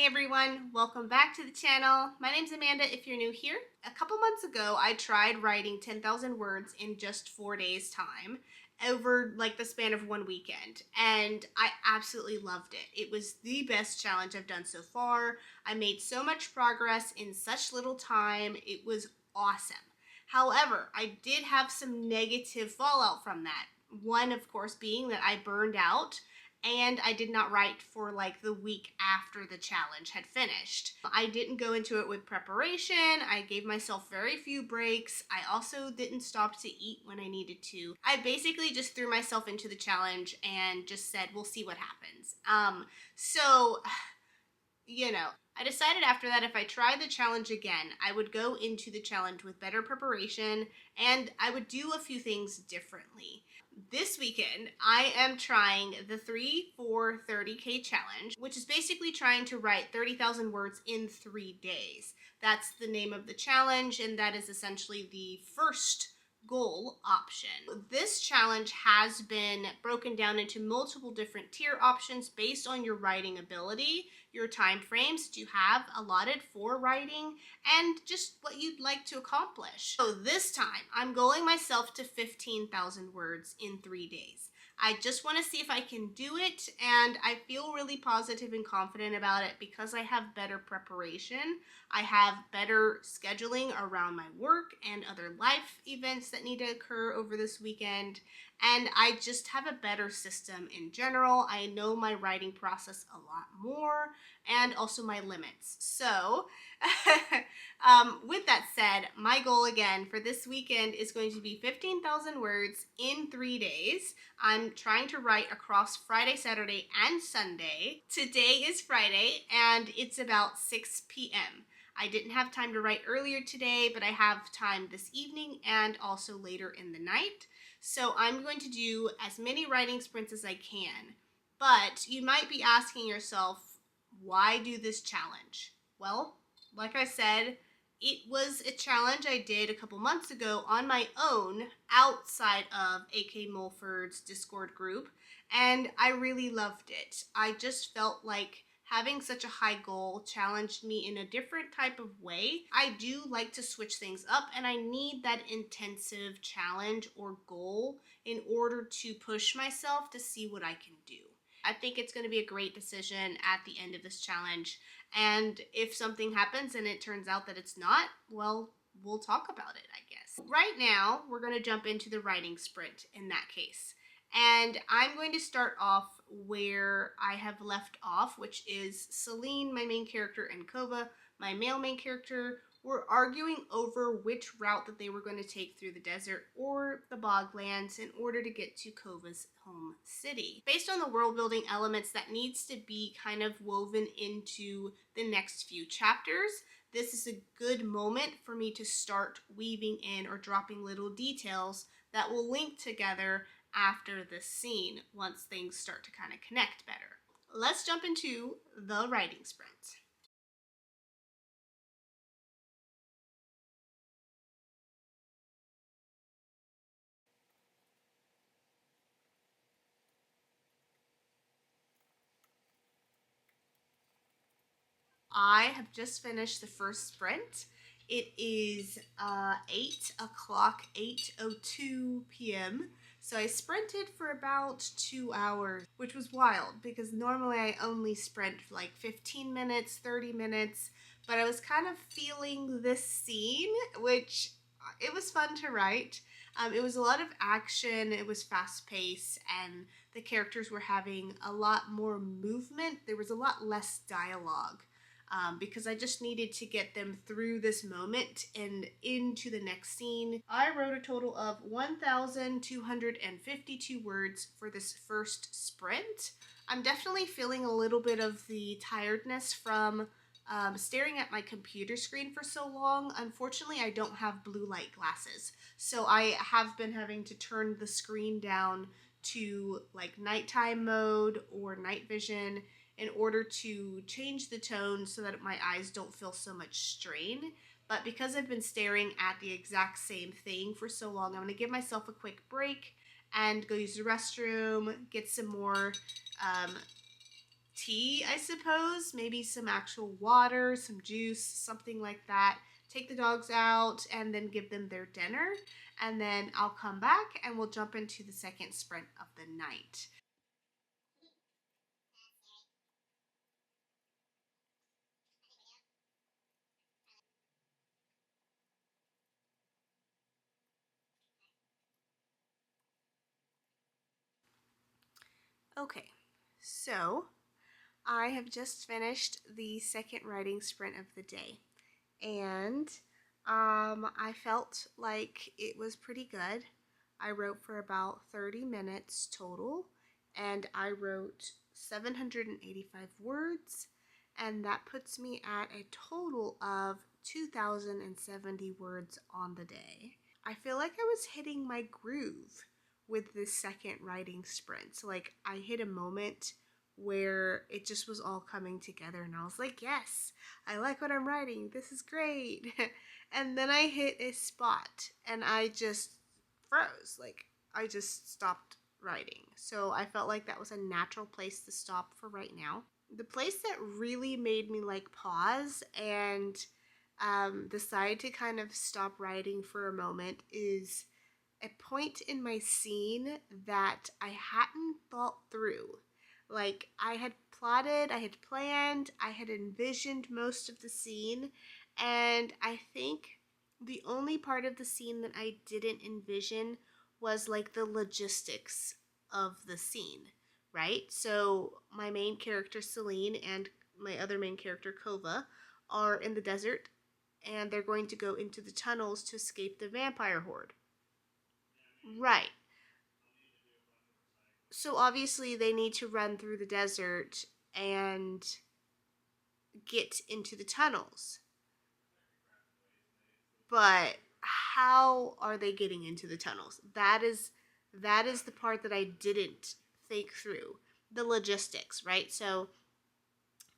everyone, welcome back to the channel. My name's Amanda if you're new here. A couple months ago, I tried writing 10,000 words in just 4 days time over like the span of one weekend, and I absolutely loved it. It was the best challenge I've done so far. I made so much progress in such little time. It was awesome. However, I did have some negative fallout from that. One, of course, being that I burned out and I did not write for like the week after the challenge had finished. I didn't go into it with preparation. I gave myself very few breaks. I also didn't stop to eat when I needed to. I basically just threw myself into the challenge and just said, we'll see what happens. I decided after that if I tried the challenge again, I would go into the challenge with better preparation and I would do a few things differently. This weekend, I am trying the 3-4-30K challenge, which is basically trying to write 30,000 words in 3 days. That's the name of the challenge, and that is essentially the first goal option. This challenge has been broken down into multiple different tier options based on your writing ability, your time frames that you have allotted for writing, and just what you'd like to accomplish. So this time, I'm goaling myself to 15,000 words in 3 days. I just want to see if I can do it, and I feel really positive and confident about it because I have better preparation. I have better scheduling around my work and other life events that need to occur over this weekend, and I just have a better system in general. I know my writing process a lot more and also my limits. So with that said, my goal again for this weekend is going to be 15,000 words in 3 days. I'm trying to write across Friday, Saturday, and Sunday. Today is Friday, and it's about 6 p.m. I didn't have time to write earlier today, but I have time this evening and also later in the night. So I'm going to do as many writing sprints as I can. But you might be asking yourself, why do this challenge? Well, like I said, it was a challenge I did a couple months ago on my own outside of AK Mulford's Discord group, and I really loved it. I just felt like having such a high goal challenged me in a different type of way. I do like to switch things up, and I need that intensive challenge or goal in order to push myself to see what I can do. I think it's going to be a great decision at the end of this challenge, and if something happens and it turns out that it's not, well, we'll talk about it, I guess. Right now, we're going to jump into the writing sprint in that case. And I'm going to start off where I have left off, which is Celine, my main character, and Kova, my male main character, were arguing over which route that they were going to take through the desert or the boglands in order to get to Kova's home city. Based on the world building elements that needs to be kind of woven into the next few chapters, this is a good moment for me to start weaving in or dropping little details that will link together after this scene once things start to kind of connect better. Let's jump into the writing sprint. I have just finished the first sprint. It is 8 o'clock, 8:02 p.m. So I sprinted for about 2 hours, which was wild because normally I only sprint for like 15 minutes, 30 minutes, but I was kind of feeling this scene, which it was fun to write. It was a lot of action, it was fast paced, and the characters were having a lot more movement. There was a lot less dialogue. Because I just needed to get them through this moment and into the next scene. I wrote a total of 1,252 words for this first sprint. I'm definitely feeling a little bit of the tiredness from staring at my computer screen for so long. Unfortunately, I don't have blue light glasses, so I have been having to turn the screen down to like nighttime mode or night vision in order to change the tone so that my eyes don't feel so much strain. But because I've been staring at the exact same thing for so long, I'm gonna give myself a quick break and go use the restroom, get some more tea, I suppose, maybe some actual water, some juice, something like that. Take the dogs out and then give them their dinner, and then I'll come back and we'll jump into the second sprint of the night. Okay, so I have just finished the second writing sprint of the day, and I felt like it was pretty good. I wrote for about 30 minutes total, and I wrote 785 words, and that puts me at a total of 2,070 words on the day. I feel like I was hitting my groove with this second writing sprint. So, like, I hit a moment where it just was all coming together, and I was like, yes, I like what I'm writing. This is great. And then I hit a spot and I just froze. Like, I just stopped writing. So, I felt like that was a natural place to stop for right now. The place that really made me like pause and decide to kind of stop writing for a moment is a point in my scene that I hadn't thought through. Like, I had plotted, I had planned, I had envisioned most of the scene, and I think the only part of the scene that I didn't envision was like the logistics of the scene, right? So, my main character, Celine, and my other main character, Kova, are in the desert and they're going to go into the tunnels to escape the vampire horde. Right. So obviously they need to run through the desert and get into the tunnels. But how are they getting into the tunnels? That is the part that I didn't think through. The logistics, right? So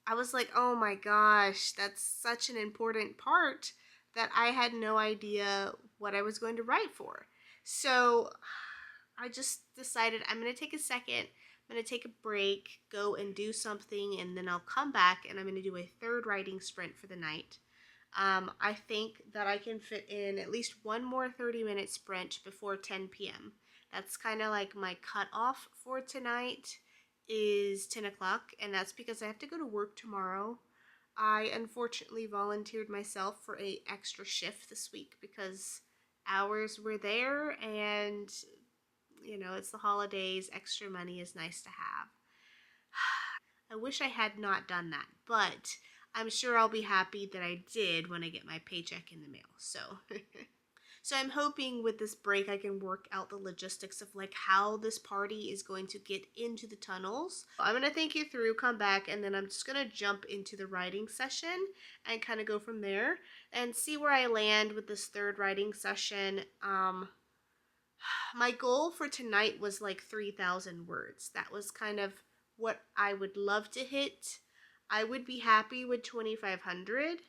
I was like, "Oh my gosh, that's such an important part that I had no idea what I was going to write for." So I just decided I'm going to take a second. I'm going to take a break, go and do something, and then I'll come back and I'm going to do a third writing sprint for the night. I think that I can fit in at least one more 30-minute sprint before 10 p.m. That's kind of like my cutoff for tonight is 10 o'clock, and that's because I have to go to work tomorrow. I unfortunately volunteered myself for a extra shift this week because hours were there, and it's the holidays. Extra money is nice to have. I wish I had not done that, but I'm sure I'll be happy that I did when I get my paycheck in the mail. So I'm hoping with this break I can work out the logistics of like how this party is going to get into the tunnels. I'm going to think you through, come back, and then I'm just going to jump into the writing session and kind of go from there and see where I land with this third writing session. My goal for tonight was like 3,000 words. That was kind of what I would love to hit. I would be happy with 2,500,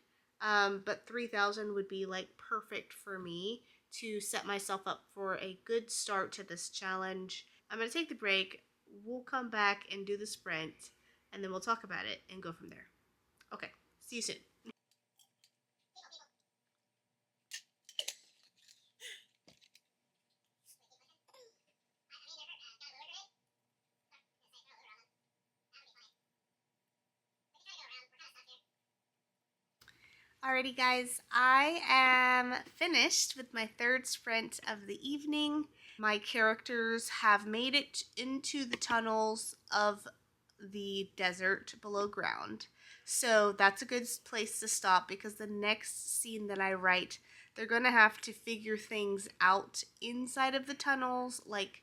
but 3,000 would be like perfect for me to set myself up for a good start to this challenge. I'm going to take the break. We'll come back and do the sprint, and then we'll talk about it and go from there. Okay, see you soon. Alrighty, guys, I am finished with my third sprint of the evening. My characters have made it into the tunnels of the desert below ground. So that's a good place to stop because the next scene that I write, they're going to have to figure things out inside of the tunnels, like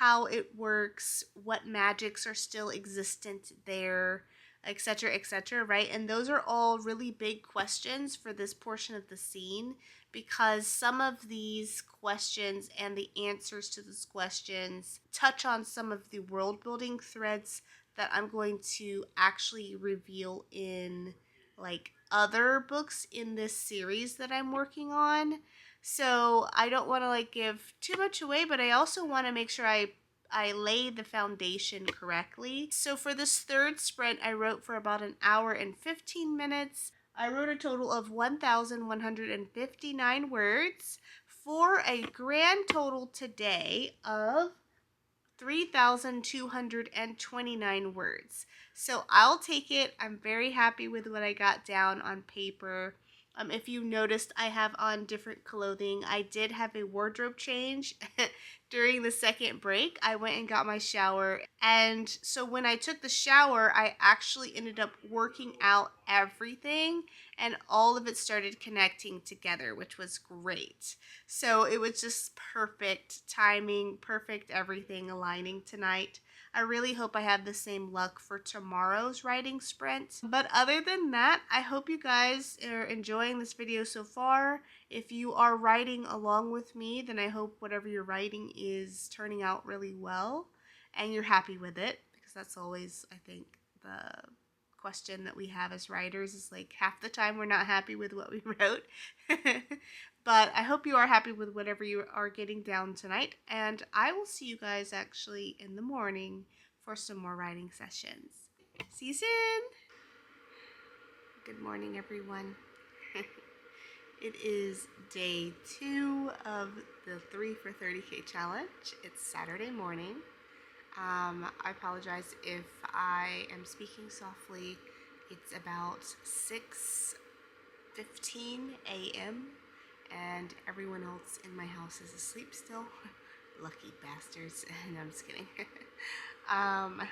how it works, what magics are still existent there, etc., right? And those are all really big questions for this portion of the scene because some of these questions and the answers to those questions touch on some of the world building threads that I'm going to actually reveal in like other books in this series that I'm working on. So I don't want to like give too much away, but I also want to make sure I I lay the foundation correctly. So for this third sprint, I wrote for about an hour and 15 minutes. I wrote a total of 1,159 words for a grand total today of 3,229 words. So I'll take it. I'm very happy with what I got down on paper. If you noticed, I have on different clothing. I did have a wardrobe change during the second break. I went and got my shower. And so when I took the shower, I actually ended up working out everything, and all of it started connecting together, which was great. So it was just perfect timing, perfect everything aligning tonight. I really hope I have the same luck for tomorrow's writing sprint. But other than that, I hope you guys are enjoying this video so far. If you are writing along with me, then I hope whatever you're writing is turning out really well and you're happy with it, because that's always, I think, the question that we have as writers is like half the time we're not happy with what we wrote. But I hope you are happy with whatever you are getting down tonight, and I will see you guys actually in the morning for some more writing sessions. See you soon! Good morning, everyone. It is day 2 of the 3 for 30K challenge. It's Saturday morning. I apologize if I am speaking softly. It's about 6:15 a.m. and everyone else in my house is asleep still. Lucky bastards. No, I'm just kidding. I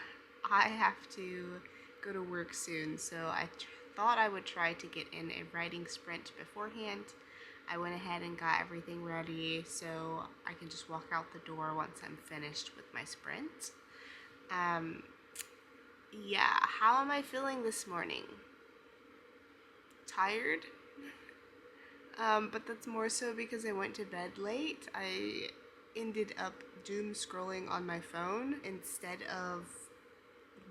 have to go to work soon, so I thought I would try to get in a writing sprint beforehand. I went ahead and got everything ready so I can just walk out the door once I'm finished with my sprint. Yeah, how am I feeling this morning? Tired? But that's more so because I went to bed late. I ended up doom scrolling on my phone. Instead of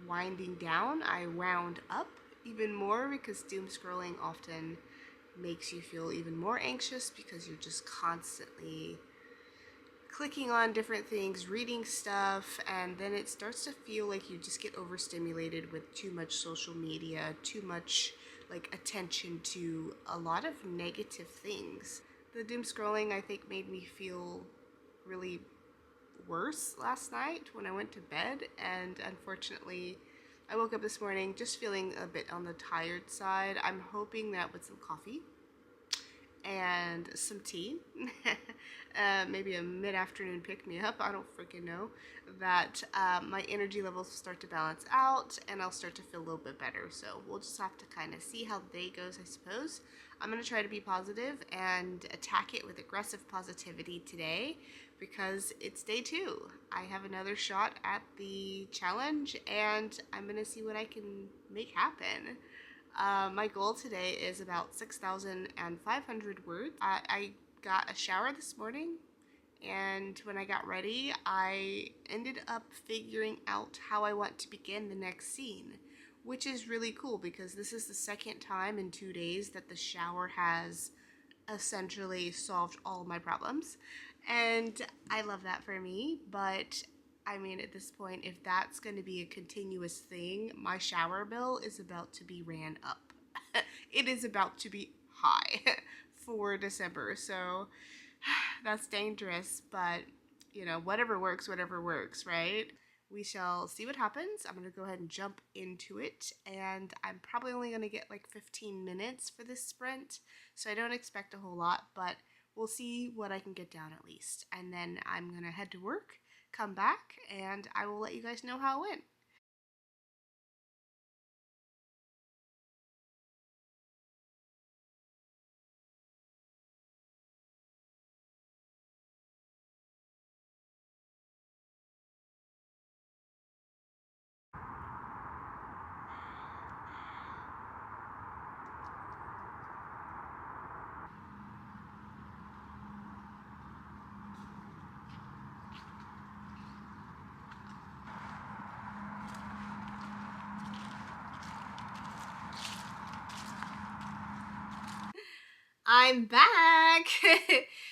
winding down, I wound up even more, because doom scrolling often makes you feel even more anxious because you're just constantly clicking on different things, reading stuff, and then it starts to feel like you just get overstimulated with too much social media, too much like attention to a lot of negative things. The doom scrolling, I think, made me feel really worse last night when I went to bed, and unfortunately I woke up this morning just feeling a bit on the tired side. I'm hoping that with some coffee and some tea, maybe a mid-afternoon pick-me-up, I don't freaking know, that my energy levels will start to balance out and I'll start to feel a little bit better. So we'll just have to kind of see how the day goes, I suppose. I'm going to try to be positive and attack it with aggressive positivity today, because it's day 2. I have another shot at the challenge and I'm going to see what I can make happen. My goal today is about 6,500 words. I got a shower this morning, and when I got ready, I ended up figuring out how I want to begin the next scene, which is really cool because this is the second time in 2 days that the shower has essentially solved all of my problems, and I love that for me. But I mean, at this point, if that's going to be a continuous thing, my shower bill is about to be ran up. It is about to be high for December, so that's dangerous, but you know, whatever works, right? We shall see what happens. I'm going to go ahead and jump into it, and I'm probably only going to get like 15 minutes for this sprint, so I don't expect a whole lot, but we'll see what I can get down at least. And then I'm going to head to work, come back, and I will let you guys know how it went. I'm back.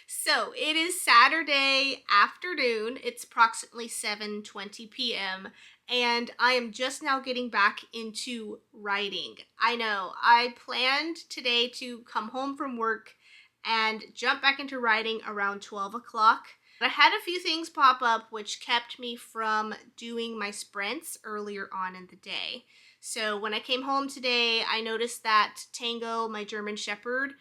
So it is Saturday afternoon. It's approximately 7:20 p.m. and I am just now getting back into writing. I know, I planned today to come home from work and jump back into writing around 12 o'clock. I had a few things pop up which kept me from doing my sprints earlier on in the day. So when I came home today, I noticed that Tango, my German Shepherd,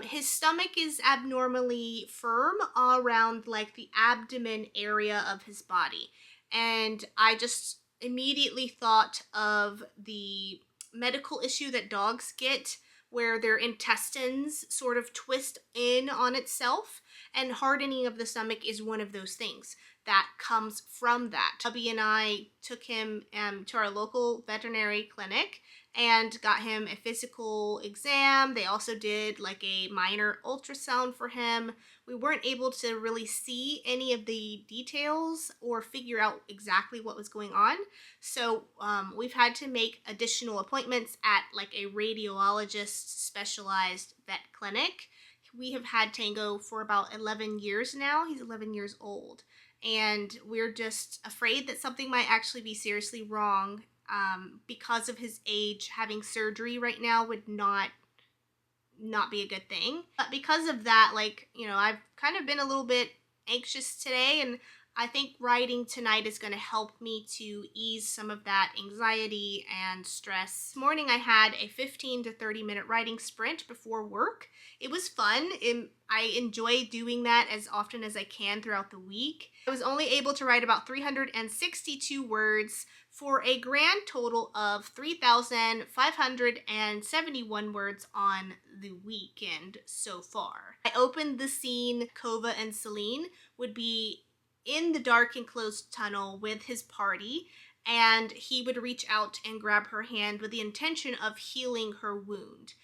his stomach is abnormally firm around like the abdomen area of his body. And I just immediately thought of the medical issue that dogs get where their intestines sort of twist in on itself, and hardening of the stomach is one of those things that comes from that. Hubby and I took him to our local veterinary clinic and got him a physical exam. They also did like a minor ultrasound for him. We weren't able to really see any of the details or figure out exactly what was going on. So we've had to make additional appointments at like a radiologist specialized vet clinic. We have had Tango for about 11 years now. He's 11 years old. And we're just afraid that something might actually be seriously wrong. Because of his age, having surgery right now would not be a good thing. But because of that, I've kind of been a little bit anxious today, and I think writing tonight is going to help me to ease some of that anxiety and stress. This morning I had a 15 to 30 minute writing sprint before work. It was fun. I enjoy doing that as often as I can throughout the week. I was only able to write about 362 words for a grand total of 3,571 words on the weekend so far. I opened the scene Kova and Celine would be in the dark enclosed tunnel with his party, and he would reach out and grab her hand with the intention of healing her wound.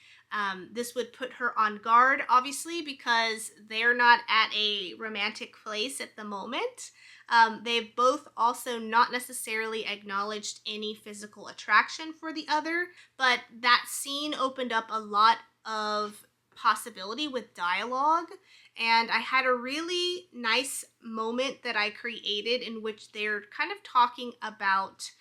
This would put her on guard, obviously, because they're not at a romantic place at the moment. They've both also not necessarily acknowledged any physical attraction for the other, but that scene opened up a lot of possibility with dialogue, and I had a really nice moment that I created in which they're kind of talking about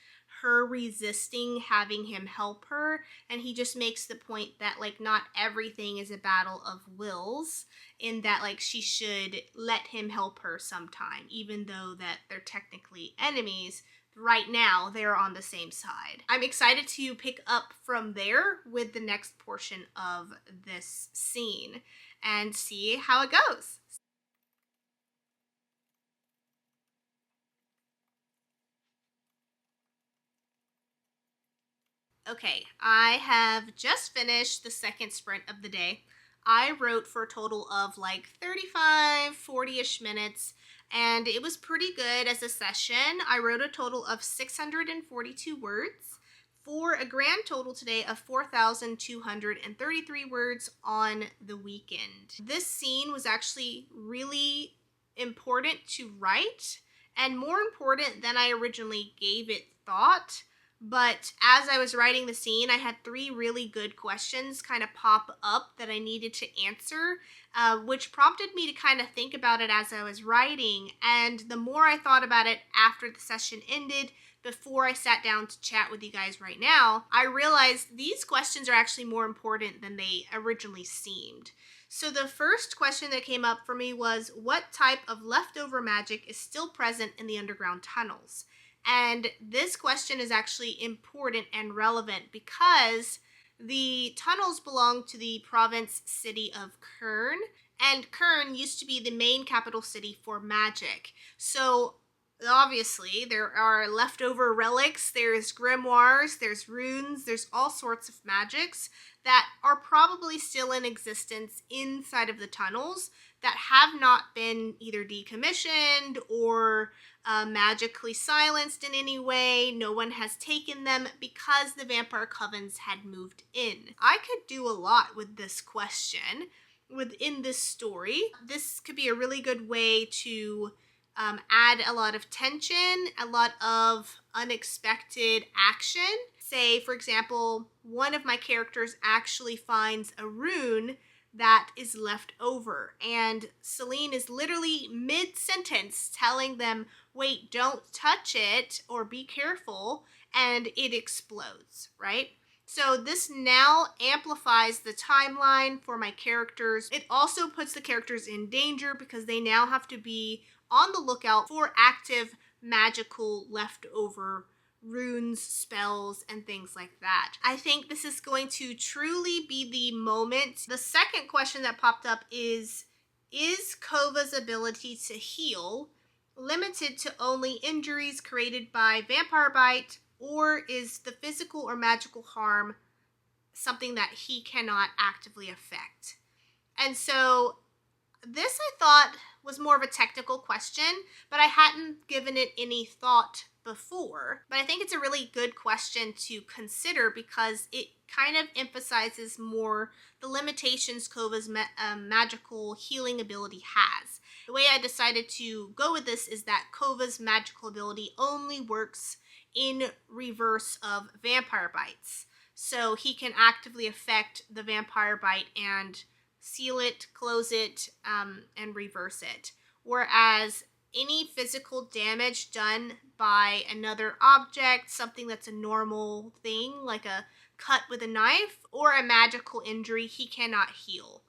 her resisting having him help her, and he just makes the point that not everything is a battle of wills, in that she should let him help her sometime, even though that they're technically enemies. Right now they're on the same side. I'm excited to pick up from there with the next portion of this scene and see how it goes. Okay, I have just finished the second sprint of the day. I wrote for a total of 35, 40-ish minutes, and it was pretty good as a session. I wrote a total of 642 words for a grand total today of 4,233 words on the weekend. This scene was actually really important to write, and more important than I originally gave it thought. But as I was writing the scene, I had 3 really good questions kind of pop up that I needed to answer, which prompted me to kind of think about it as I was writing. And the more I thought about it after the session ended, before I sat down to chat with you guys right now, I realized these questions are actually more important than they originally seemed. So the first question that came up for me was, what type of leftover magic is still present in the underground tunnels? And this question is actually important and relevant because the tunnels belong to the province city of Kern, and Kern used to be the main capital city for magic. So obviously there are leftover relics, there's grimoires, there's runes, there's all sorts of magics that are probably still in existence inside of the tunnels that have not been either decommissioned or magically silenced in any way. No one has taken them because the vampire covens had moved in. I could do a lot with this question within this story. This could be a really good way to add a lot of tension, a lot of unexpected action. Say, for example, one of my characters actually finds a rune that is left over. And Celine is literally mid-sentence telling them, wait, don't touch it or be careful, and it explodes, right? So this now amplifies the timeline for my characters. It also puts the characters in danger because they now have to be on the lookout for active magical leftover runes, spells, and things like that. I think this is going to truly be the moment. The second question that popped up is Kova's ability to heal limited to only injuries created by vampire bite, or is the physical or magical harm something that he cannot actively affect? And so this, I thought, was more of a technical question, but I hadn't given it any thought before. But I think it's a really good question to consider because it kind of emphasizes more the limitations Kova's magical healing ability has. The way I decided to go with this is that Kova's magical ability only works in reverse of vampire bites. So he can actively affect the vampire bite and seal it, close it, and reverse it. Whereas any physical damage done by another object, something that's a normal thing, like a cut with a knife, or a magical injury, he cannot heal.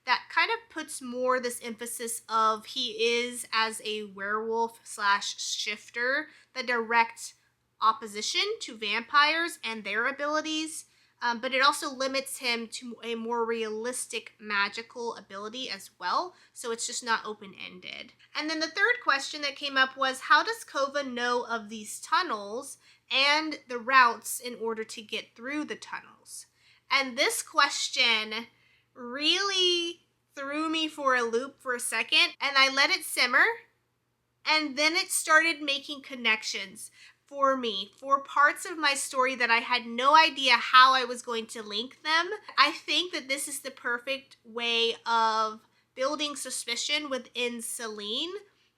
That kind of puts more this emphasis of he is, as a werewolf / shifter, the direct opposition to vampires and their abilities. But it also limits him to a more realistic magical ability as well, so it's just not open-ended. And then the third question that came up was, how does Kova know of these tunnels and the routes in order to get through the tunnels? And this question really threw me for a loop for a second, and I let it simmer, and then it started making connections for me, for parts of my story that I had no idea how I was going to link them. I think that this is the perfect way of building suspicion within Celine.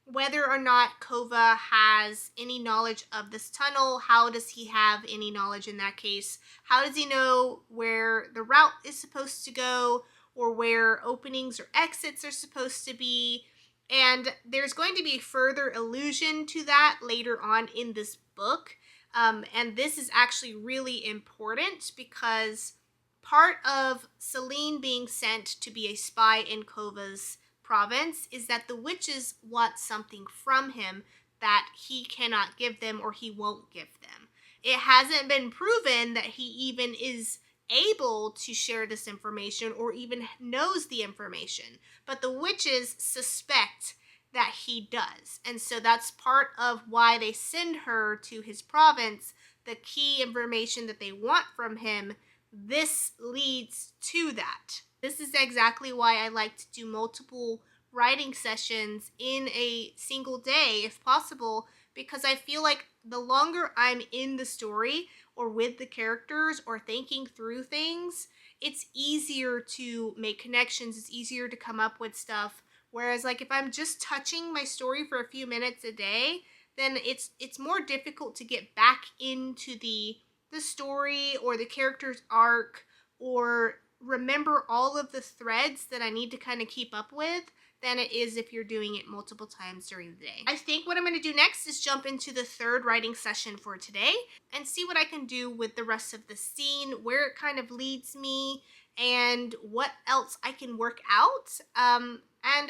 Whether or not Kova has any knowledge of this tunnel, how does he have any knowledge in that case? How does he know where the route is supposed to go, or where openings or exits are supposed to be? And there's going to be further allusion to that later on in this book. And this is actually really important because part of Celine being sent to be a spy in Kova's province is that the witches want something from him that he cannot give them, or he won't give them. It hasn't been proven that he even is able to share this information or even knows the information, but the witches suspect that he does. And so that's part of why they send her to his province, the key information that they want from him. This leads to that. This is exactly why I like to do multiple writing sessions in a single day, if possible, because I feel like the longer I'm in the story or with the characters or thinking through things, it's easier to make connections, it's easier to come up with stuff. Whereas like if I'm just touching my story for a few minutes a day, then it's more difficult to get back into the story or the character's arc, or remember all of the threads that I need to kind of keep up with, than it is if you're doing it multiple times during the day. I think what I'm going to do next is jump into the third writing session for today and see what I can do with the rest of the scene, where it kind of leads me, and what else I can work out. And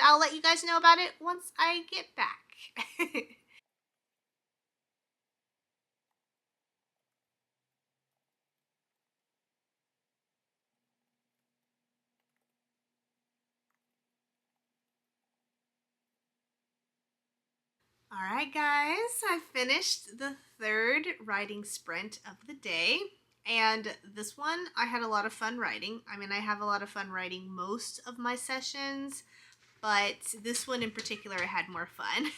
I'll let you guys know about it once I get back. Alright guys, I finished the third writing sprint of the day, and this one I had a lot of fun writing. I mean, I have a lot of fun writing most of my sessions, but this one in particular I had more fun.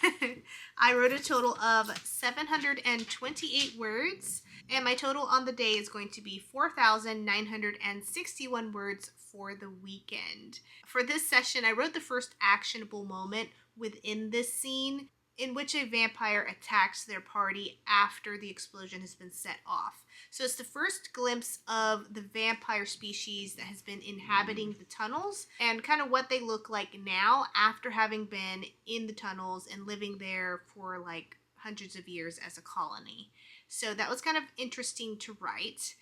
I wrote a total of 728 words, and my total on the day is going to be 4,961 words for the weekend. For this session, I wrote the first actionable moment within this scene. in which a vampire attacks their party after the explosion has been set off. So it's the first glimpse of the vampire species that has been inhabiting the tunnels and kind of what they look like now after having been in the tunnels and living there for like hundreds of years as a colony. So that was kind of interesting to write.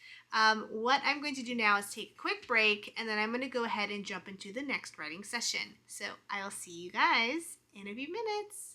What I'm going to do now is take a quick break, and then I'm going to go ahead and jump into the next writing session. So I'll see you guys in a few minutes.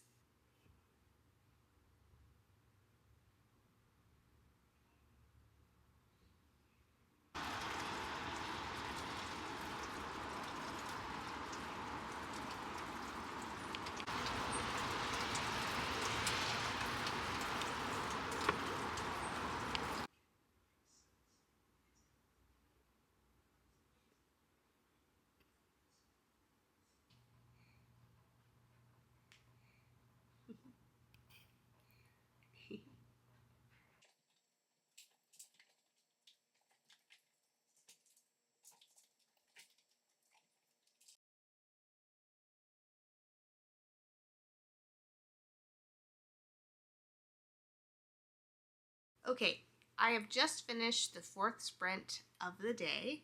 Okay, I have just finished the fourth sprint of the day,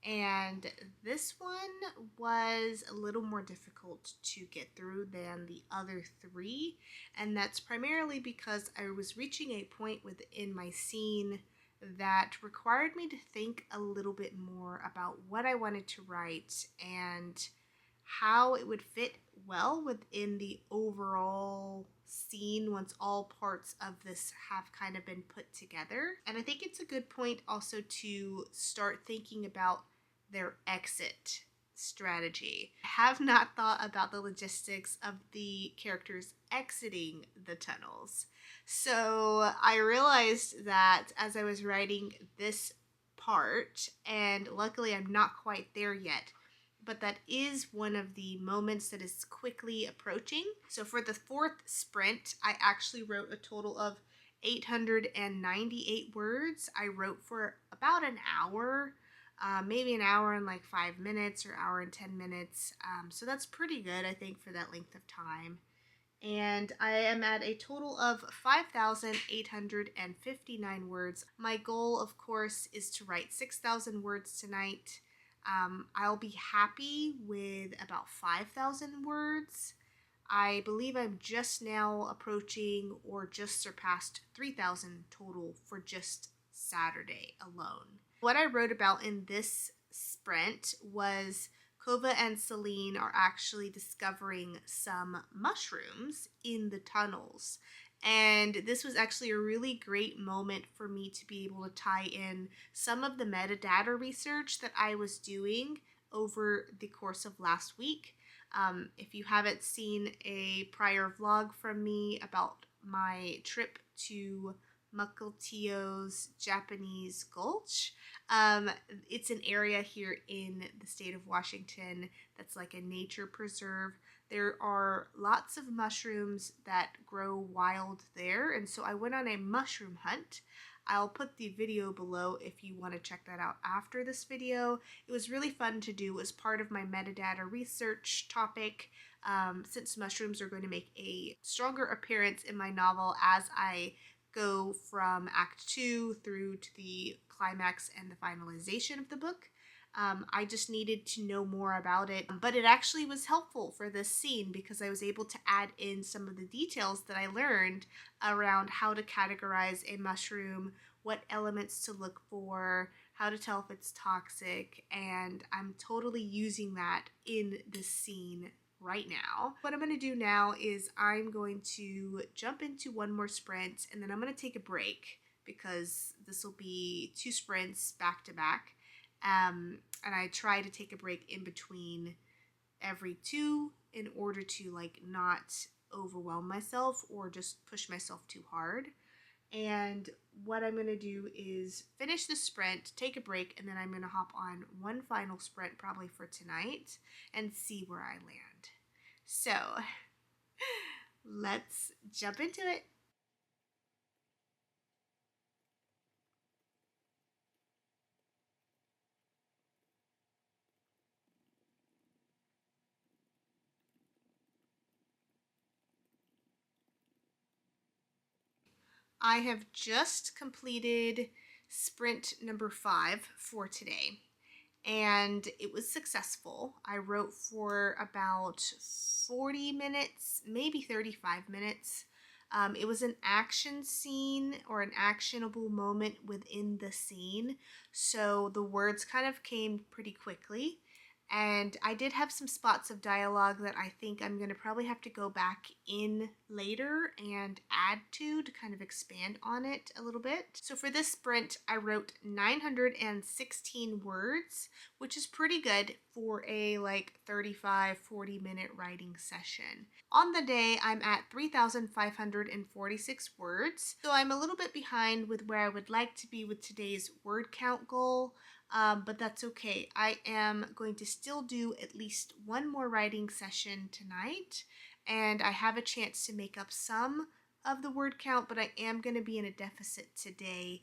and this one was a little more difficult to get through than the other three, and that's primarily because I was reaching a point within my scene that required me to think a little bit more about what I wanted to write and how it would fit well within the overall scene once all parts of this have kind of been put together. And I think it's a good point also to start thinking about their exit strategy. I have not thought about the logistics of the characters exiting the tunnels. So I realized that as I was writing this part, and luckily I'm not quite there yet, but that is one of the moments that is quickly approaching. So for the fourth sprint, I actually wrote a total of 898 words. I wrote for about an hour, maybe an hour and like 5 minutes or hour and 10 minutes. So that's pretty good, I think, for that length of time. And I am at a total of 5,859 words. My goal, of course, is to write 6,000 words tonight. I'll be happy with about 5,000 words. I believe I'm just now approaching or just surpassed 3,000 total for just Saturday alone. What I wrote about in this sprint was Kova and Celine are actually discovering some mushrooms in the tunnels. And this was actually a really great moment for me to be able to tie in some of the metadata research that I was doing over the course of last week. If you haven't seen a prior vlog from me about my trip to Mukilteo's Japanese Gulch, it's an area here in the state of Washington that's like a nature preserve. There are lots of mushrooms that grow wild there, and so I went on a mushroom hunt. I'll put the video below if you want to check that out after this video. It was really fun to do as part of my metadata research topic, since mushrooms are going to make a stronger appearance in my novel as I go from Act 2 through to the climax and the finalization of the book. I just needed to know more about it, but it actually was helpful for this scene because I was able to add in some of the details that I learned around how to categorize a mushroom, what elements to look for, how to tell if it's toxic, and I'm totally using that in this scene right now. What I'm going to do now is I'm going to jump into one more sprint, and then I'm going to take a break because this will be 2 sprints back to back. And I try to take a break in between every 2 in order to like not overwhelm myself or just push myself too hard. And what I'm going to do is finish the sprint, take a break, and then I'm going to hop on one final sprint probably for tonight and see where I land. So let's jump into it. I have just completed sprint number 5 for today, and it was successful. I wrote for about 40 minutes, maybe 35 minutes. It was an action scene or an actionable moment within the scene, so the words kind of came pretty quickly. And I did have some spots of dialogue that I think I'm going to probably have to go back in later and add to kind of expand on it a little bit. So for this sprint, I wrote 916 words, which is pretty good for a 35-40 minute writing session. On the day, I'm at 3,546 words, so I'm a little bit behind with where I would like to be with today's word count goal. But that's okay. I am going to still do at least one more writing session tonight, and I have a chance to make up some of the word count, but I am going to be in a deficit today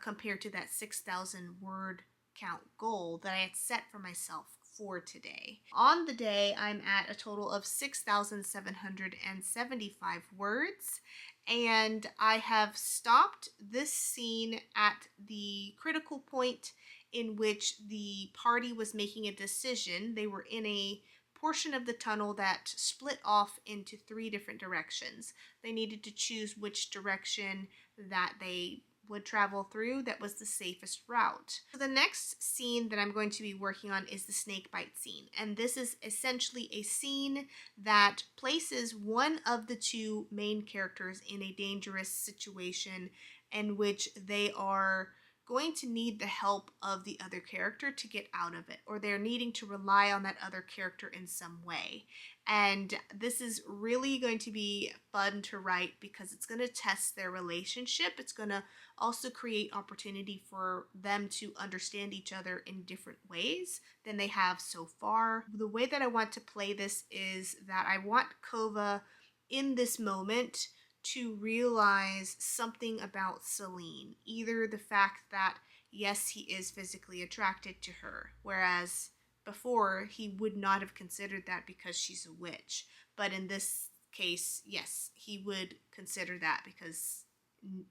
compared to that 6,000 word count goal that I had set for myself for today. On the day, I'm at a total of 6,775 words, and I have stopped this scene at the critical point in which the party was making a decision. They were in a portion of the tunnel that split off into 3 different directions. They needed to choose which direction that they would travel through that was the safest route. So the next scene that I'm going to be working on is the snake bite scene, and this is essentially a scene that places one of the 2 main characters in a dangerous situation in which they are going to need the help of the other character to get out of it, or they're needing to rely on that other character in some way. And this is really going to be fun to write because it's going to test their relationship. It's going to also create opportunity for them to understand each other in different ways than they have so far. The way that I want to play this is that I want Kova in this moment to realize something about Celine. Either the fact that, yes, he is physically attracted to her, whereas before he would not have considered that because she's a witch. But in this case, yes, he would consider that because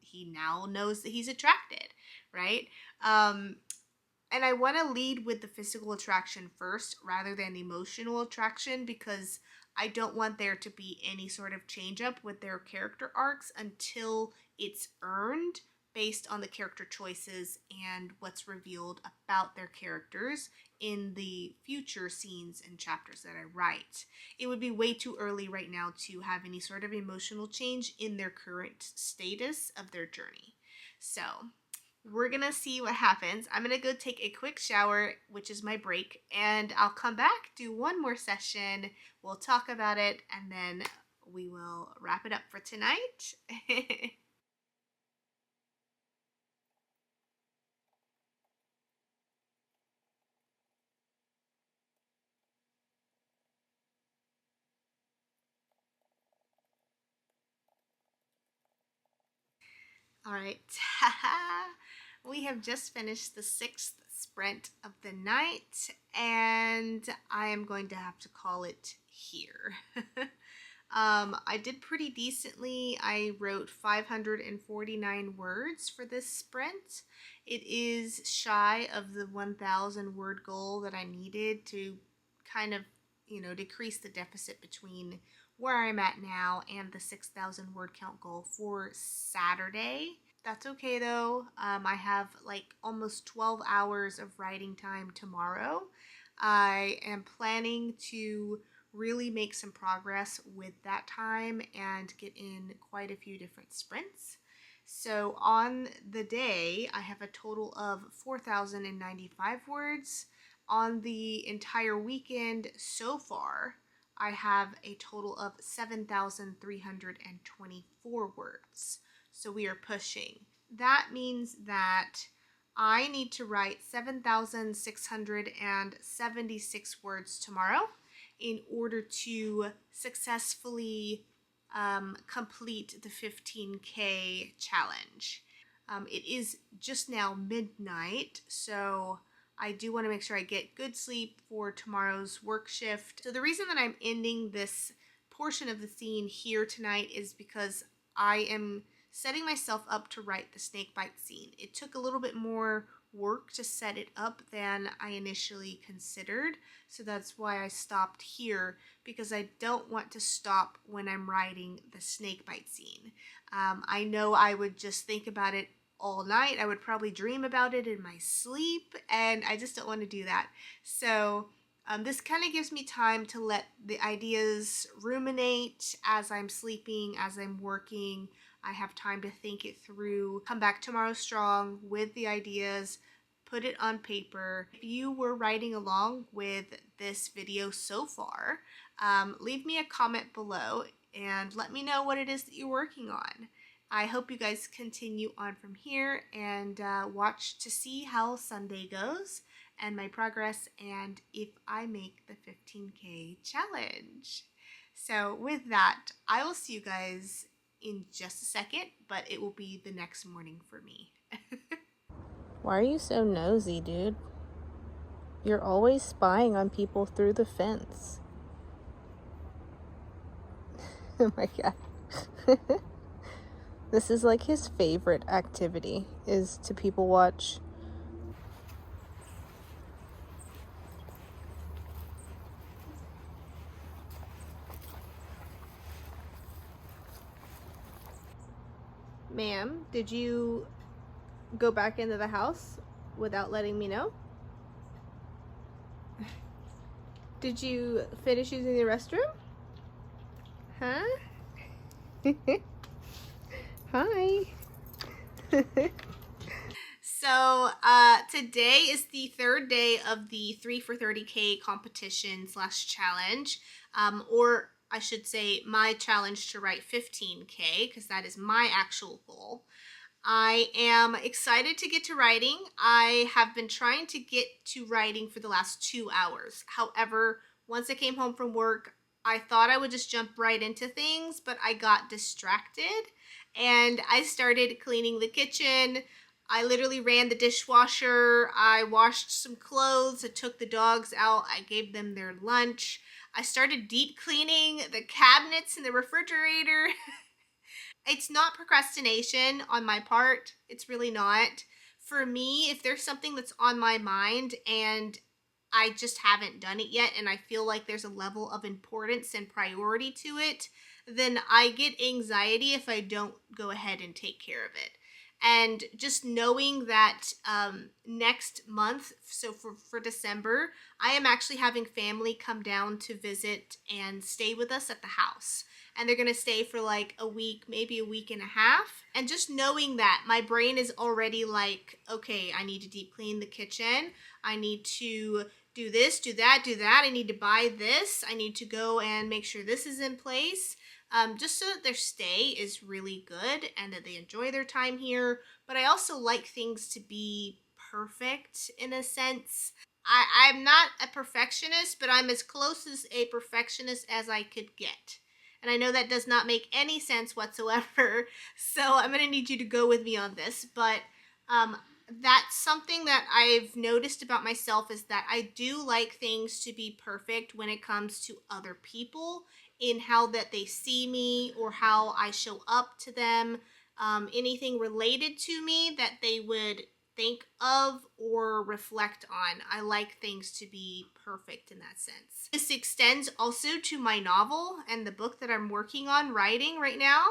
he now knows that he's attracted, right? And I want to lead with the physical attraction first rather than emotional attraction because I don't want there to be any sort of change up with their character arcs until it's earned based on the character choices and what's revealed about their characters in the future scenes and chapters that I write. It would be way too early right now to have any sort of emotional change in their current status of their journey. So we're gonna see what happens. I'm gonna go take a quick shower, which is my break, and I'll come back, do one more session, we'll talk about it, and then we will wrap it up for tonight. All right, we have just finished the 6th sprint of the night, and I am going to have to call it here. I did pretty decently. I wrote 549 words for this sprint. It is shy of the 1,000 word goal that I needed to kind of, decrease the deficit between where I'm at now and the 6,000 word count goal for Saturday. That's okay though. I have almost 12 hours of writing time tomorrow. I am planning to really make some progress with that time and get in quite a few different sprints. So on the day, I have a total of 4,095 words. On the entire weekend so far, I have a total of 7,324 words. So we are pushing. That means that I need to write 7,676 words tomorrow in order to successfully complete the 15K challenge. It is just now midnight, so I do want to make sure I get good sleep for tomorrow's work shift. So the reason that I'm ending this portion of the scene here tonight is because I am setting myself up to write the snake bite scene. It took a little bit more work to set it up than I initially considered, so that's why I stopped here, because I don't want to stop when I'm writing the snake bite scene. I know I would just think about it all night. I would probably dream about it in my sleep, and I just don't want to do that. So this kind of gives me time to let the ideas ruminate as I'm sleeping, as I'm working. I have time to think it through, come back tomorrow strong with the ideas, put it on paper. If you were writing along with this video so far, leave me a comment below and let me know what it is that you're working on. I hope you guys continue on from here and watch to see how Sunday goes and my progress, and if I make the 15K challenge. So with that, I will see you guys in just a second, but it will be the next morning for me. Why are you so nosy, dude? You're always spying on people through the fence. Oh my god. This is like his favorite activity, is to people watch. Ma'am, did you go back into the house without letting me know? Did you finish using the restroom? Huh? Hi. So today is the third day of the 3 for 30K competition / challenge, or I should say my challenge to write 15K, because that is my actual goal. I am excited to get to writing. I have been trying to get to writing for the last 2 hours. However, once I came home from work, I thought I would just jump right into things, but I got distracted and I started cleaning the kitchen. I literally ran the dishwasher. I washed some clothes. I took the dogs out. I gave them their lunch. I started deep cleaning the cabinets in the refrigerator. It's not procrastination on my part. It's really not. For me, if there's something that's on my mind and I just haven't done it yet and I feel like there's a level of importance and priority to it, then I get anxiety if I don't go ahead and take care of it. And just knowing that next month, so for December, I am actually having family come down to visit and stay with us at the house. And they're going to stay for like a week, maybe a week and a half. And just knowing that, my brain is already like, okay, I need to deep clean the kitchen. I need to do this, do that, do that. I need to buy this. I need to go and make sure this is in place. Just so that their stay is really good and that they enjoy their time here. But I also like things to be perfect in a sense. I'm not a perfectionist, but I'm as close as a perfectionist as I could get. And I know that does not make any sense whatsoever, so I'm going to need you to go with me on this. But that's something that I've noticed about myself, is that I do like things to be perfect when it comes to other people, in how that they see me or how I show up to them, anything related to me that they would think of or reflect on. I like things to be perfect in that sense. This extends also to my novel and the book that I'm working on writing right now,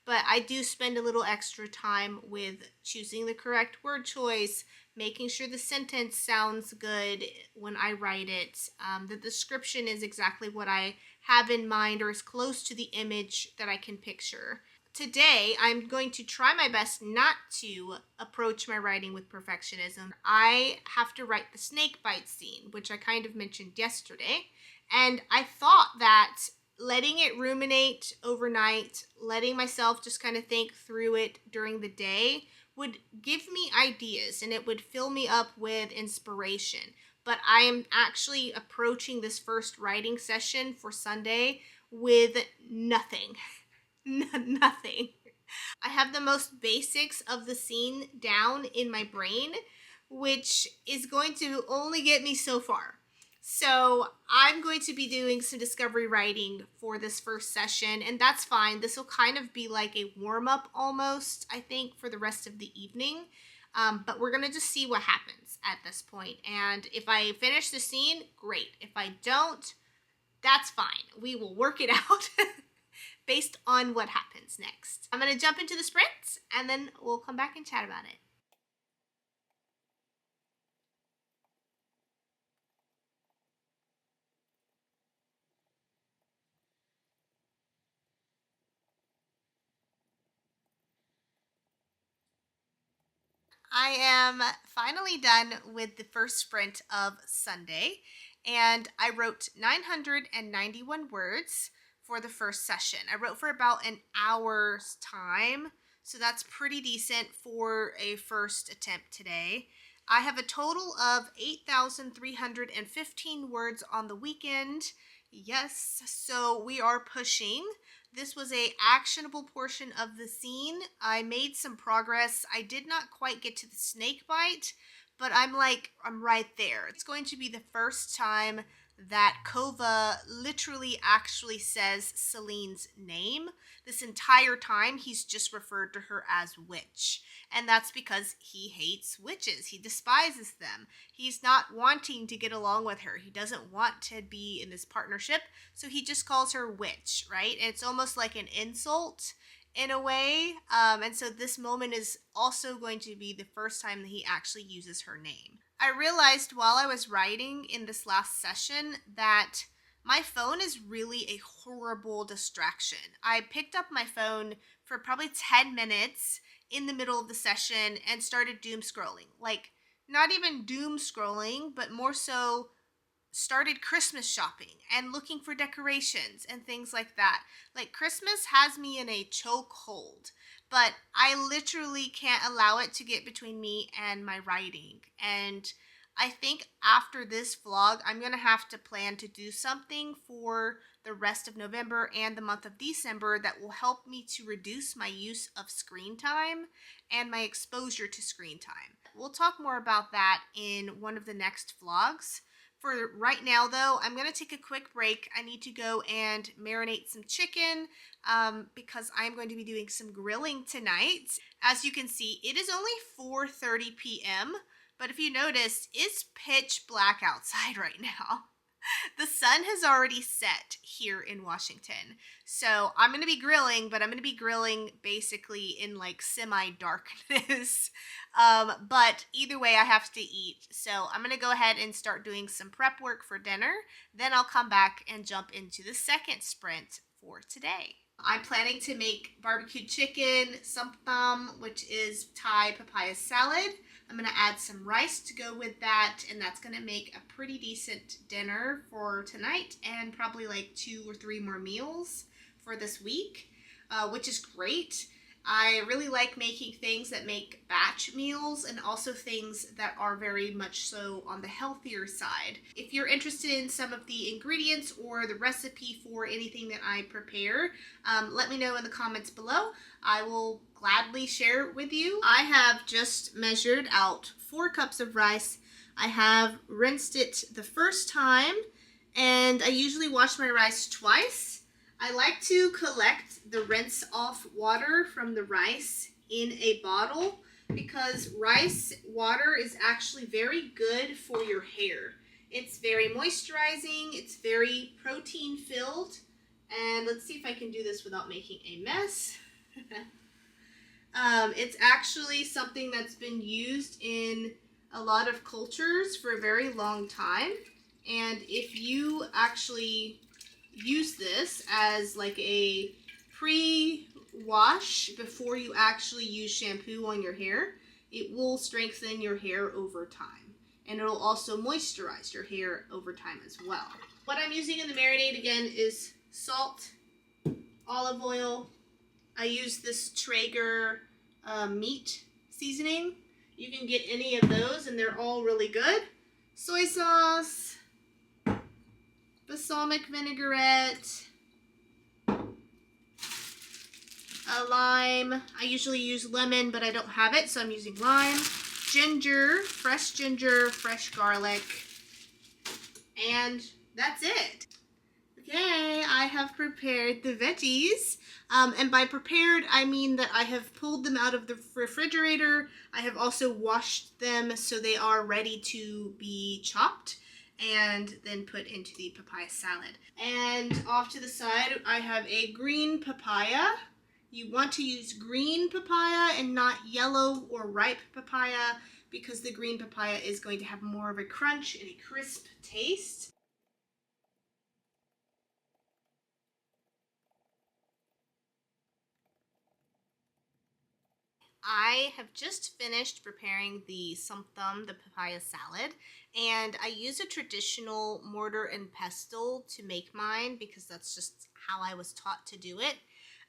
but I do spend a little extra time with choosing the correct word choice, making sure the sentence sounds good when I write it, the description is exactly what I have in mind or as close to the image that I can picture. Today, I'm going to try my best not to approach my writing with perfectionism. I have to write the snake bite scene, which I kind of mentioned yesterday, and I thought that letting it ruminate overnight, letting myself just kind of think through it during the day would give me ideas and it would fill me up with inspiration. But I am actually approaching this first writing session for Sunday with nothing. Nothing. I have the most basics of the scene down in my brain, which is going to only get me so far. So I'm going to be doing some discovery writing for this first session, and that's fine. This will kind of be like a warm-up almost, I think, for the rest of the evening. But we're going to just see what happens at this point. And if I finish the scene, great. If I don't, that's fine. We will work it out based on what happens next. I'm going to jump into the sprints, and then we'll come back and chat about it. I am finally done with the first sprint of Sunday, and I wrote 991 words for the first session. I wrote for about an hour's time, so that's pretty decent for a first attempt today. I have a total of 8,315 words on the weekend. Yes, so we are pushing. This was a actionable portion of the scene. I made some progress. I did not quite get to the snake bite, but I'm right there. It's going to be the first time that Kova literally actually says Celine's name. This entire time, he's just referred to her as witch. And that's because he hates witches. He despises them. He's not wanting to get along with her. He doesn't want to be in this partnership, so he just calls her witch, right? And it's almost like an insult in a way. And so this moment is also going to be the first time that he actually uses her name. I realized while I was writing in this last session that my phone is really a horrible distraction. I picked up my phone for probably 10 minutes in the middle of the session and started doom scrolling. Like, not even doom scrolling, but more so started Christmas shopping and looking for decorations and things like that. Like, Christmas has me in a chokehold, but I literally can't allow it to get between me and my writing. And I think after this vlog, I'm going to have to plan to do something for the rest of November and the month of December that will help me to reduce my use of screen time and my exposure to screen time. We'll talk more about that in one of the next vlogs. For right now, though, I'm going to take a quick break. I need to go and marinate some chicken because I'm going to be doing some grilling tonight. As you can see, it is only 4:30 p.m., but if you noticed, it's pitch black outside right now. The sun has already set here in Washington. So I'm going to be grilling, but I'm going to be grilling basically in like semi-darkness. But either way, I have to eat. So I'm going to go ahead and start doing some prep work for dinner. Then I'll come back and jump into the second sprint for today. I'm planning to make barbecued chicken, sampam, which is Thai papaya salad. I'm going to add some rice to go with that, and that's going to make a pretty decent dinner for tonight and probably like 2 or 3 more meals for this week, which is great. I really like making things that make batch meals and also things that are very much so on the healthier side. If you're interested in some of the ingredients or the recipe for anything that I prepare, let me know in the comments below. I will gladly share it with you. I have just measured out 4 cups of rice. I have rinsed it the first time, and I usually wash my rice twice. I like to collect the rinse off water from the rice in a bottle because rice water is actually very good for your hair. It's very moisturizing, it's very protein filled, and let's see if I can do this without making a mess. It's actually something that's been used in a lot of cultures for a very long time, and if you actually use this as like a pre-wash before you actually use shampoo on your hair, it will strengthen your hair over time, and it'll also moisturize your hair over time as well. What I'm using in the marinade again is salt, olive oil. I use this Traeger meat seasoning. You can get any of those and they're all really good. Soy sauce, balsamic vinaigrette, a lime. I usually use lemon, but I don't have it, so I'm using lime. Ginger, fresh garlic, And that's it. Okay, I have prepared the veggies. And by prepared, I mean that I have pulled them out of the refrigerator. I have also washed them so they are ready to be chopped and then put into the papaya salad. And off to the side, I have a green papaya. You want to use green papaya and not yellow or ripe papaya because the green papaya is going to have more of a crunch and a crisp taste. I have just finished preparing the the papaya salad, and I use a traditional mortar and pestle to make mine because that's just how I was taught to do it.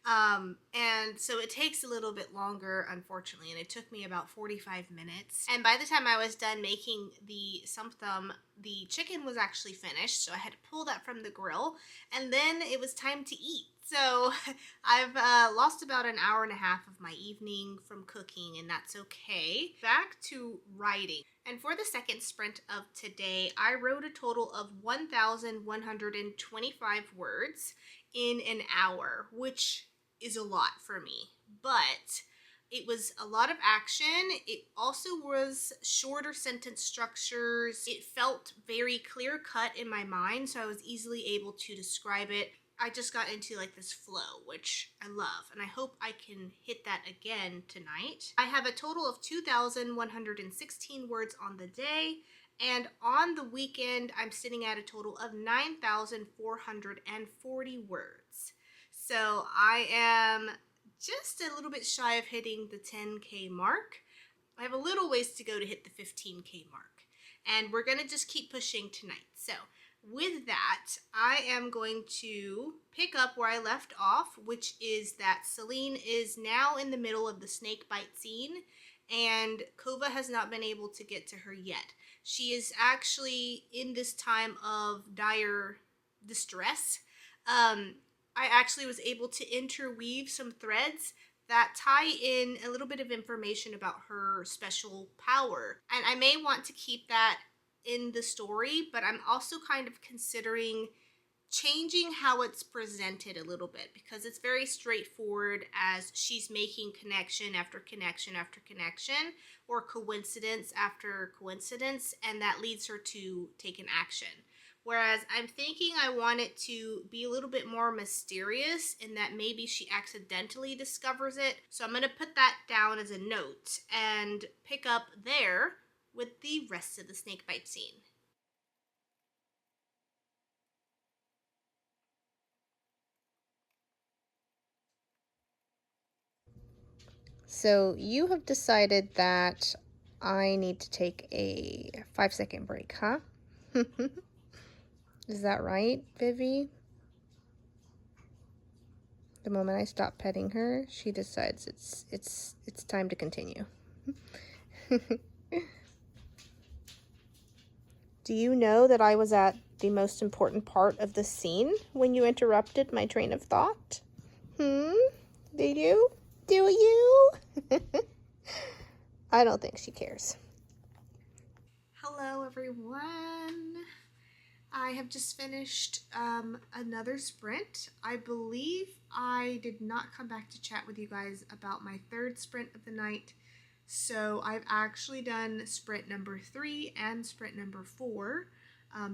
And so it takes a little bit longer, unfortunately, and it took me about 45 minutes. And by the time I was done making the the chicken was actually finished, so I had to pull that from the grill, and then it was time to eat. So I've lost about an hour and a half of my evening from cooking, and that's okay. Back to writing. And for the second sprint of today, I wrote a total of 1,125 words in an hour, which is a lot for me. But it was a lot of action. It also was shorter sentence structures. It felt very clear cut in my mind, so I was easily able to describe it. I just got into like this flow, which I love, and I hope I can hit that again tonight. I have a total of 2,116 words on the day, and on the weekend, I'm sitting at a total of 9,440 words. So I am just a little bit shy of hitting the 10K mark. I have a little ways to go to hit the 15K mark, and we're gonna just keep pushing tonight. So with that, I am going to pick up where I left off, which is that Celine is now in the middle of the snake bite scene, and Kova has not been able to get to her yet. She is actually in this time of dire distress. I actually was able to interweave some threads that tie in a little bit of information about her special power. And I may want to keep that in the story, but I'm also kind of considering changing how it's presented a little bit because it's very straightforward as she's making connection after connection after connection or coincidence after coincidence, and that leads her to take an action. Whereas I'm thinking I want it to be a little bit more mysterious in that maybe she accidentally discovers it. So I'm going to put that down as a note and pick up there with the rest of the snakebite scene. So you have decided that I need to take a 5-second break, huh? Is that right, Vivi? The moment I stop petting her, she decides it's time to continue. Do you know that I was at the most important part of the scene when you interrupted my train of thought? Do you? Do you? I don't think she cares. Hello, everyone. I have just finished another sprint. I believe I did not come back to chat with you guys about my third sprint of the night. So I've actually done sprint number 3 and sprint number 4.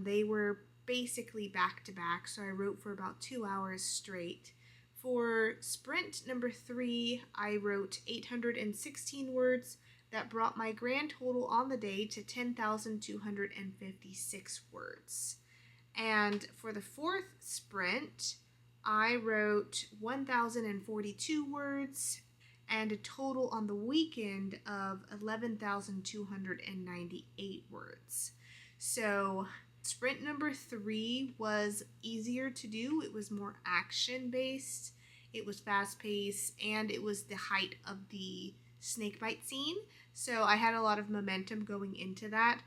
They were basically back to back, so I wrote for about 2 hours straight. For sprint number 3, I wrote 816 words. That brought my grand total on the day to 10,256 words. And for the fourth sprint, I wrote 1,042 words and a total on the weekend of 11,298 words. So sprint number 3 was easier to do. It was more action-based, it was fast-paced, and it was the height of the snakebite scene. So I had a lot of momentum going into that.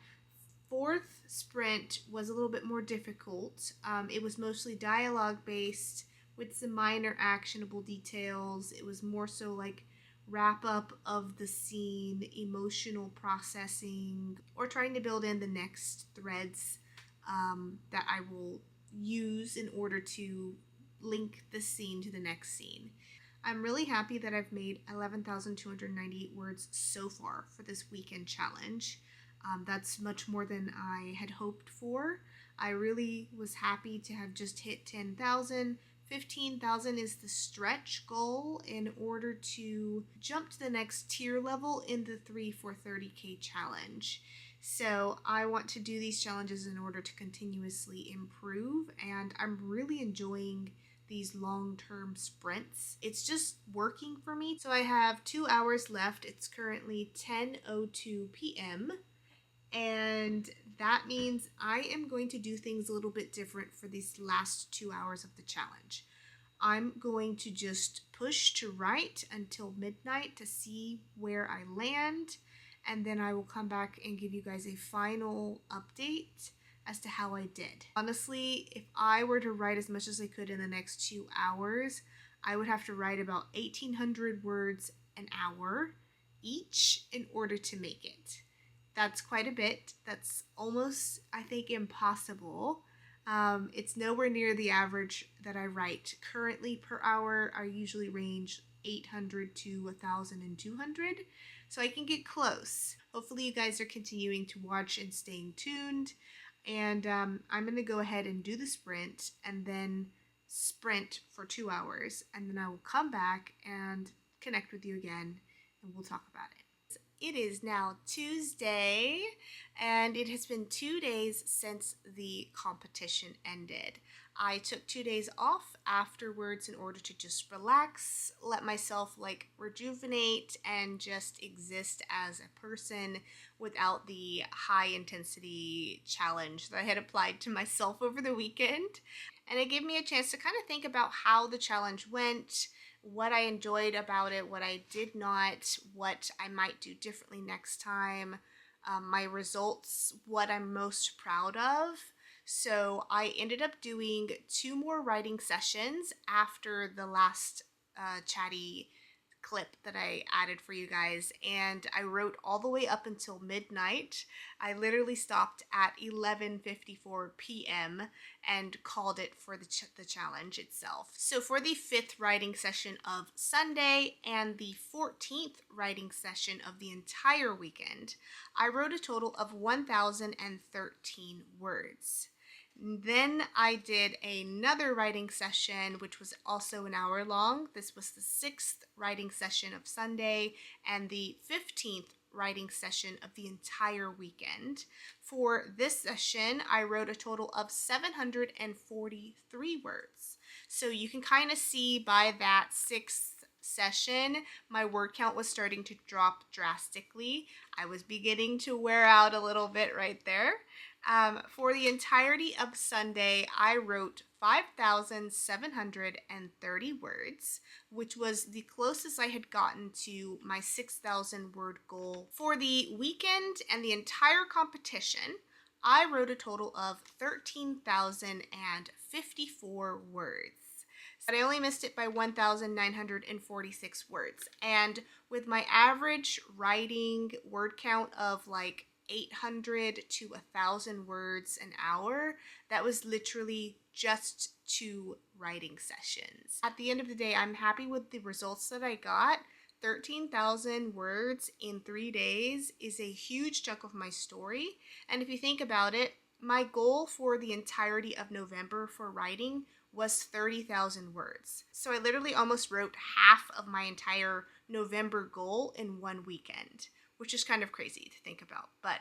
Fourth sprint was a little bit more difficult. It was mostly dialogue-based with some minor actionable details. It was more so like wrap up of the scene, emotional processing, or trying to build in the next threads that I will use in order to link the scene to the next scene. I'm really happy that I've made 11,298 words so far for this weekend challenge. That's much more than I had hoped for. I really was happy to have just hit 10,000. 15,000 is the stretch goal in order to jump to the next tier level in the 3 for 30K challenge. So I want to do these challenges in order to continuously improve, and I'm really enjoying these long-term sprints. It's just working for me. So I have 2 hours left. It's currently 10:02 p.m. and that means I am going to do things a little bit different for these last 2 hours of the challenge. I'm going to just push to write until midnight to see where I land, and then I will come back and give you guys a final update as to how I did. Honestly, if I were to write as much as I could in the next 2 hours, I would have to write about 1,800 words an hour each in order to make it. That's quite a bit. That's almost, I think, impossible. It's nowhere near the average that I write. Currently per hour, I usually range 800 to 1,200, so I can get close. Hopefully you guys are continuing to watch and staying tuned. And I'm going to go ahead and do the sprint and then sprint for 2 hours. And then I will come back and connect with you again and we'll talk about it. It is now Tuesday and it has been 2 days since the competition ended. I took 2 days off afterwards in order to just relax, let myself rejuvenate and just exist as a person without the high intensity challenge that I had applied to myself over the weekend. And it gave me a chance to kind of think about how the challenge went, what I enjoyed about it, what I did not, what I might do differently next time, my results, what I'm most proud of. So I ended up doing 2 more writing sessions after the last chatty clip that I added for you guys, and I wrote all the way up until midnight. I literally stopped at 11:54 p.m. and called it for the challenge itself. So for the 5th writing session of Sunday and the 14th writing session of the entire weekend, I wrote a total of 1,013 words. Then I did another writing session, which was also an hour long. This was the 6th writing session of Sunday and the 15th writing session of the entire weekend. For this session, I wrote a total of 743 words. So you can kind of see by that 6th session, my word count was starting to drop drastically. I was beginning to wear out a little bit right there. For the entirety of Sunday, I wrote 5,730 words, which was the closest I had gotten to my 6,000 word goal. For the weekend and the entire competition, I wrote a total of 13,054 words. But I only missed it by 1,946 words. And with my average writing word count of 800 to 1,000 words an hour, that was literally just 2 writing sessions. At the end of the day, I'm happy with the results that I got. 13,000 words in 3 days is a huge chunk of my story. And if you think about it, my goal for the entirety of November for writing was 30,000 words. So I literally almost wrote half of my entire November goal in 1 weekend, which is kind of crazy to think about, but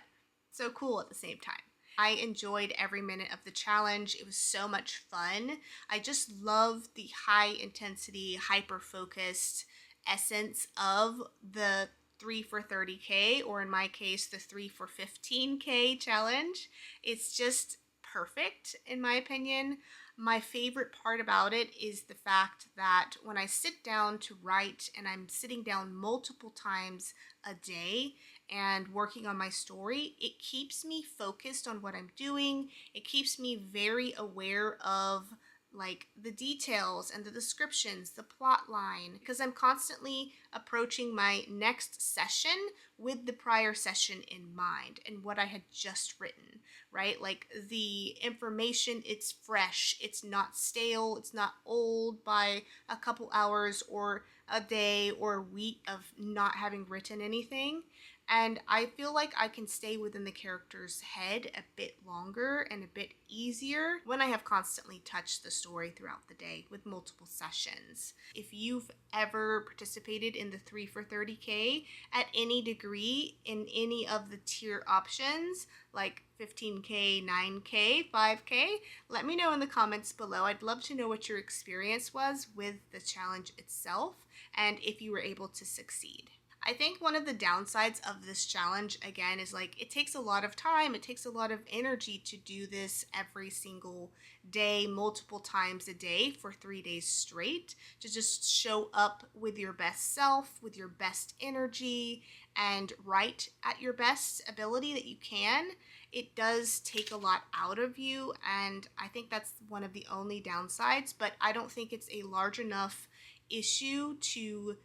so cool at the same time. I enjoyed every minute of the challenge. It was so much fun. I just love the high intensity, hyper-focused essence of the 3 for 30K, or in my case, the 3 for 15K challenge. It's just perfect, in my opinion. My favorite part about it is the fact that when I sit down to write, and I'm sitting down multiple times a day and working on my story, it keeps me focused on what I'm doing. It keeps me very aware of like the details and the descriptions, the plot line, because I'm constantly approaching my next session with the prior session in mind and what I had just written, right? Like the information, it's fresh, it's not stale, it's not old by a couple hours or a day or a week of not having written anything. And I feel like I can stay within the character's head a bit longer and a bit easier when I have constantly touched the story throughout the day with multiple sessions. If you've ever participated in the 3 for 30K at any degree in any of the tier options, like 15K, 9K, 5K, let me know in the comments below. I'd love to know what your experience was with the challenge itself and if you were able to succeed. I think one of the downsides of this challenge, again, is like it takes a lot of time, it takes a lot of energy to do this every single day, multiple times a day for 3 days straight, to just show up with your best self, with your best energy, and write at your best ability that you can. It does take a lot out of you, and I think that's one of the only downsides, but I don't think it's a large enough issue to,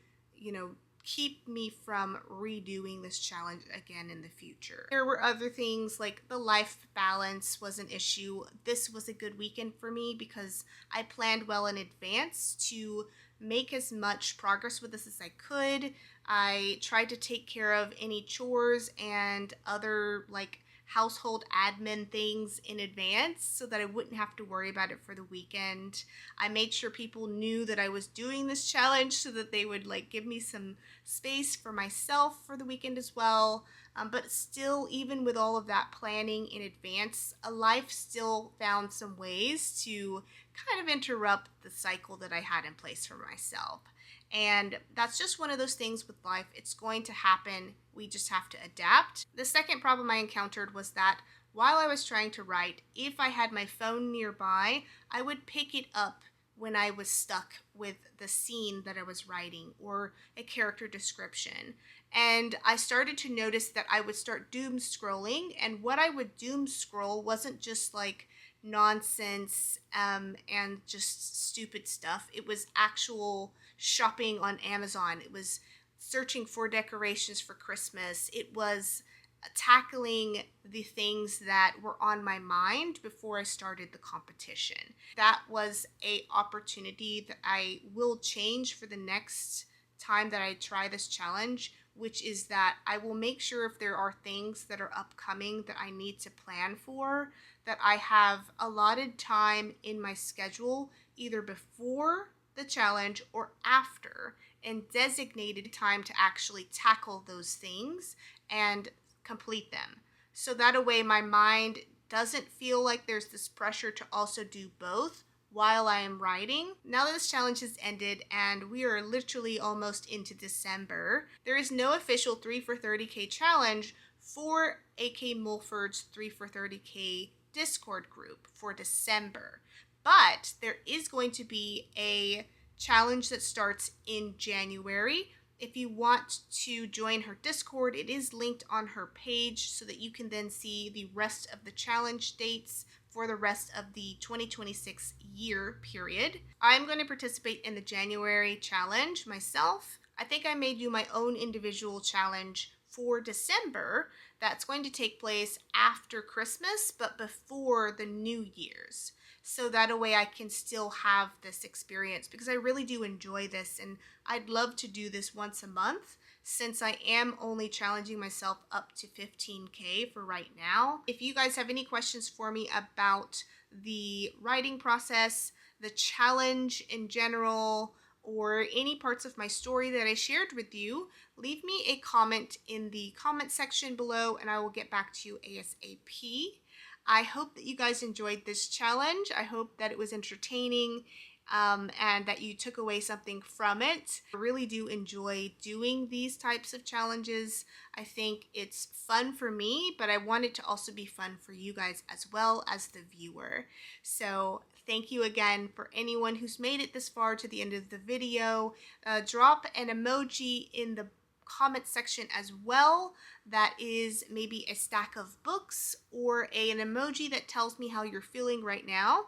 keep me from redoing this challenge again in the future. There were other things like the life balance was an issue. This was a good weekend for me because I planned well in advance to make as much progress with this as I could. I tried to take care of any chores and other household admin things in advance so that I wouldn't have to worry about it for the weekend. I made sure people knew that I was doing this challenge so that they would give me some space for myself for the weekend as well. But still, even with all of that planning in advance, life still found some ways to kind of interrupt the cycle that I had in place for myself. And that's just one of those things with life. It's going to happen. We just have to adapt. The second problem I encountered was that while I was trying to write, if I had my phone nearby, I would pick it up when I was stuck with the scene that I was writing or a character description. And I started to notice that I would start doom scrolling, and what I would doom scroll wasn't just nonsense and just stupid stuff. It was actual shopping on Amazon. It was searching for decorations for Christmas. It was tackling the things that were on my mind before I started the competition. That was a opportunity that I will change for the next time that I try this challenge, which is that I will make sure if there are things that are upcoming that I need to plan for, that I have allotted time in my schedule either before the challenge or after, and designated time to actually tackle those things and complete them. So that a way my mind doesn't feel like there's this pressure to also do both while I am writing. Now that this challenge has ended and we are literally almost into December, there is no official 3 for 30K challenge for AK Mulford's 3 for 30K Discord group for December. But there is going to be a challenge that starts in January. If you want to join her Discord, it is linked on her page so that you can then see the rest of the challenge dates for the rest of the 2026 year period. I'm going to participate in the January challenge myself. I think I may do my own individual challenge for December that's going to take place after Christmas but before the New Year's. So that a way I can still have this experience, because I really do enjoy this and I'd love to do this once a month since I am only challenging myself up to 15K for right now. If you guys have any questions for me about the writing process, the challenge in general, or any parts of my story that I shared with you, leave me a comment in the comment section below and I will get back to you ASAP. I hope that you guys enjoyed this challenge. I hope that it was entertaining and that you took away something from it. I really do enjoy doing these types of challenges. I think it's fun for me, but I want it to also be fun for you guys as well as the viewer. So thank you again for anyone who's made it this far to the end of the video. Drop an emoji in the comment section as well that is maybe a stack of books or an emoji that tells me how you're feeling right now,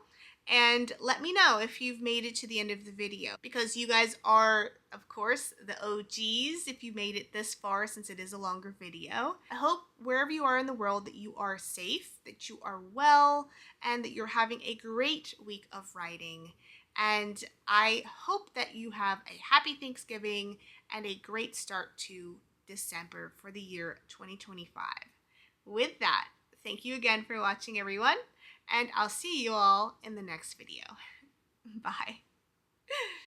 And let me know if you've made it to the end of the video, because you guys are, of course, the OGs if you made it this far, since it is a longer video. I hope wherever you are in the world that you are safe, that you are well, and that you're having a great week of writing. And I hope that you have a happy Thanksgiving and a great start to December for the year 2025. With that, thank you again for watching, everyone, and I'll see you all in the next video. Bye.